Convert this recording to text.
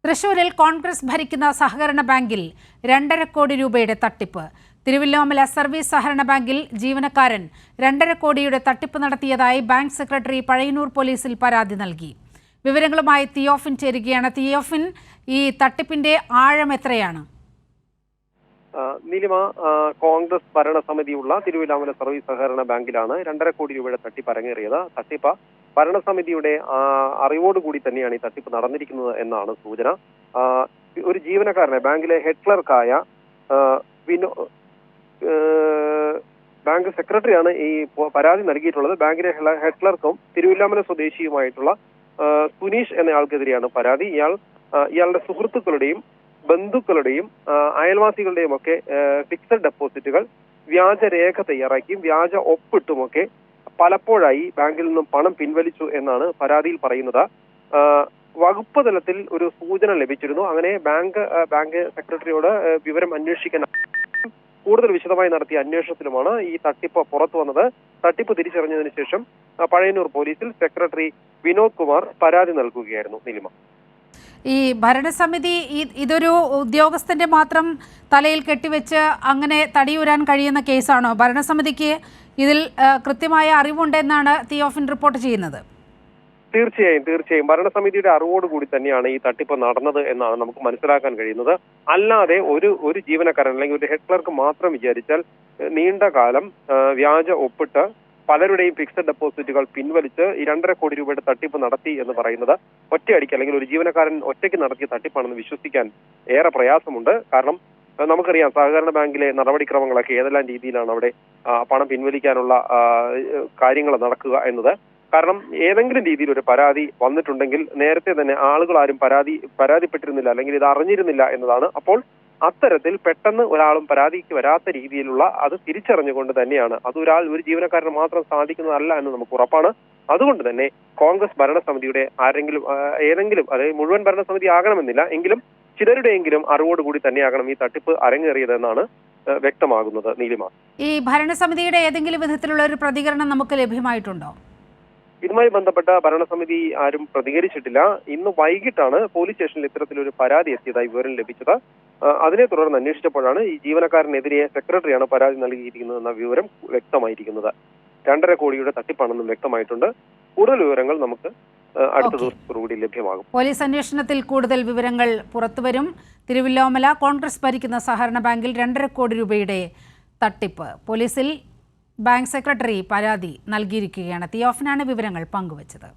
തൃശൂരിൽ കോൺഗ്രസ് ഭരിക്കുന്ന സഹകരണ ബാങ്കിൽ 2.5 കോടി രൂപയുടെ തട്ടിപ്പ്. തിരുവല്ലോമല സർവീസ് സഹകരണ ബാങ്കിൽ ജീവനക്കാരൻ 2.5 കോടിയുടെ തട്ടിപ്പ് നടത്തിയതായി ബാങ്ക് സെക്രട്ടറി പഴയന്നൂർ പോലീസിൽ പരാതി നൽകി. വിവരങ്ങളുമായി തിയോഫിൻ ചേരുകയാണ്. തിയോഫിൻ, ഈ തട്ടിപ്പിന്റെ ആഴം എത്രയാണ്? നീലിമ, കോൺഗ്രസ് ഭരണസമിതിയുള്ള തിരുവല്ലോമല സർവീസ് സഹകരണ ബാങ്കിലാണ് 2.5 കോടി രൂപയുടെ തട്ടിപ്പ് അരങ്ങേറിയത്. തട്ടിപ്പ് ഭരണസമിതിയുടെ അറിവോടുകൂടി തന്നെയാണ് ഈ തട്ടിപ്പ് നടന്നിരിക്കുന്നത് എന്നാണ് സൂചന. ഒരു ജീവനക്കാരനെ, ബാങ്കിലെ ഹെഡ് ക്ലർക്കായ ബാങ്ക് സെക്രട്ടറിയാണ് ഈ പരാതി നൽകിയിട്ടുള്ളത്. ബാങ്കിലെ ഹെഡ് ക്ലർക്കും തിരുവല്ലോമല സ്വദേശിയുമായിട്ടുള്ള സുനീഷ് എന്നയാൾക്കെതിരെയാണ് പരാതി. ഇയാളുടെ സുഹൃത്തുക്കളുടെയും ബന്ധുക്കളുടെയും അയൽവാസികളുടെയും ഒക്കെ ഫിക്സഡ് ഡെപ്പോസിറ്റുകൾ വ്യാജരേഖ തയ്യാറാക്കിയും വ്യാജ ഒപ്പിട്ടുമൊക്കെ പലപ്പോഴായി ബാങ്കിൽ നിന്നും പണം പിൻവലിച്ചു എന്നാണ് പരാതിയിൽ പറയുന്നത്. വകുപ്പ് തലത്തിൽ ഒരു സൂചന ലഭിച്ചിരുന്നു. അങ്ങനെ ബാങ്ക് സെക്രട്ടറിയോട് വിവരം അന്വേഷിക്കാൻ കൂടുതൽ വിശദമായി നടത്തിയ അന്വേഷണത്തിലുമാണ് ഈ തട്ടിപ്പ് പുറത്തു വന്നത്. തട്ടിപ്പ് തിരിച്ചറിഞ്ഞതിന് ശേഷം പഴയന്നൂർ പോലീസിൽ സെക്രട്ടറി വിനോദ് കുമാർ പരാതി നൽകുകയായിരുന്നു. നീലിമ, ഈ ഭരണസമിതി ഇതൊരു ഉദ്യോഗസ്ഥന്റെ മാത്രം തലയിൽ കെട്ടിവെച്ച് അങ്ങനെ തടിയൂരാൻ കഴിയുന്ന കേസാണോ? ഭരണസമിതിക്ക് ഇതിൽ കൃത്യമായ അറിവുണ്ടെന്നാണ് തിയോഫിൻ റിപ്പോർട്ട് ചെയ്യുന്നത്. തീർച്ചയായും ഭരണസമിതിയുടെ അറിവോടുകൂടി തന്നെയാണ് ഈ തട്ടിപ്പ് നടന്നത് എന്നാണ് നമുക്ക് മനസ്സിലാക്കാൻ കഴിയുന്നത്. അല്ലാതെ ഒരു ജീവനക്കാരൻ അല്ലെങ്കിൽ ഒരു ഹെഡ് ക്ലർക്ക് മാത്രം വിചാരിച്ചാൽ നീണ്ട കാലം വ്യാജ ഒപ്പിട്ട് പലരുടെയും ഫിക്സഡ് ഡെപ്പോസിറ്റുകൾ പിൻവലിച്ച് ഈ 2.5 കോടി രൂപയുടെ തട്ടിപ്പ് നടത്തി എന്ന് പറയുന്നത് ഒറ്റയടിക്ക് അല്ലെങ്കിൽ ഒരു ജീവനക്കാരൻ ഒറ്റയ്ക്ക് നടത്തിയ തട്ടിപ്പാണെന്ന് വിശ്വസിക്കാൻ ഏറെ പ്രയാസമുണ്ട്. കാരണം നമുക്കറിയാം, സഹകരണ ബാങ്കിലെ നടപടിക്രമങ്ങളൊക്കെ ഏതെല്ലാം രീതിയിലാണ് അവിടെ പണം പിൻവലിക്കാനുള്ള കാര്യങ്ങൾ നടക്കുക എന്നത്. കാരണം ഏതെങ്കിലും രീതിയിൽ ഒരു പരാതി വന്നിട്ടുണ്ടെങ്കിൽ നേരത്തെ തന്നെ ആളുകൾ ആരും പരാതിപ്പെട്ടിരുന്നില്ല അല്ലെങ്കിൽ ഇത് അറിഞ്ഞിരുന്നില്ല എന്നതാണ്. അപ്പോൾ അത്തരത്തിൽ പെട്ടെന്ന് ഒരാളും പരാതിക്ക് വരാത്ത രീതിയിലുള്ള അത് തിരിച്ചറിഞ്ഞുകൊണ്ട് തന്നെയാണ്, അത് ഒരു ജീവനക്കാരന് മാത്രം സാധിക്കുന്നതല്ല എന്ന് നമുക്ക് ഉറപ്പാണ്. അതുകൊണ്ട് തന്നെ കോൺഗ്രസ് ഭരണസമിതിയുടെ ഏതെങ്കിലും, അതായത് മുഴുവൻ ഭരണസമിതി ആകണമെന്നില്ല, എങ്കിലും ചിലരുടെയെങ്കിലും അറിവോടുകൂടി തന്നെയാകണം ഈ തട്ടിപ്പ് അരങ്ങേറിയതെന്നാണ് വ്യക്തമാകുന്നത്. നീലിമ, ഈ ഭരണസമിതിയുടെ ഏതെങ്കിലും വിധത്തിലുള്ള ഒരു പ്രതികരണം നമുക്ക് ലഭ്യമായിട്ടുണ്ടോ? ഇതുമായി ബന്ധപ്പെട്ട ഭരണസമിതി ആരും പ്രതികരിച്ചിട്ടില്ല. ഇന്ന് വൈകിട്ടാണ് പോലീസ് സ്റ്റേഷനിൽ ഇത്തരത്തിലൊരു പരാതി എത്തിയതായി വിവരം ലഭിച്ചത്. അതിനെ തുടർന്ന് അന്വേഷിച്ചപ്പോഴാണ് ഈ ജീവനക്കാരനെതിരെ സെക്രട്ടറിയാണ് പരാതി നൽകിയിരിക്കുന്നതെന്ന വിവരം വ്യക്തമായിരിക്കുന്നത്. 2.5 കോടിയുടെ തട്ടിപ്പാണെന്നും വ്യക്തമായിട്ടുണ്ട്. കൂടുതൽ വിവരങ്ങൾ നമുക്ക് അടുത്ത ദിവസത്തോടുകൂടി ലഭ്യമാകും. പോലീസ് അന്വേഷണത്തിൽ കൂടുതൽ വിവരങ്ങൾ പുറത്തുവരും. തിരുവല്ലോമല കോൺഗ്രസ് ഭരിക്കുന്ന സഹകരണ ബാങ്കിൽ 2.5 കോടി രൂപയുടെ തട്ടിപ്പ്. പോലീസിൽ ബാങ്ക് സെക്രട്ടറി പരാതി നൽകിയിരിക്കുകയാണ്. തിയോഫിനാണ് വിവരങ്ങൾ പങ്കുവച്ചത്.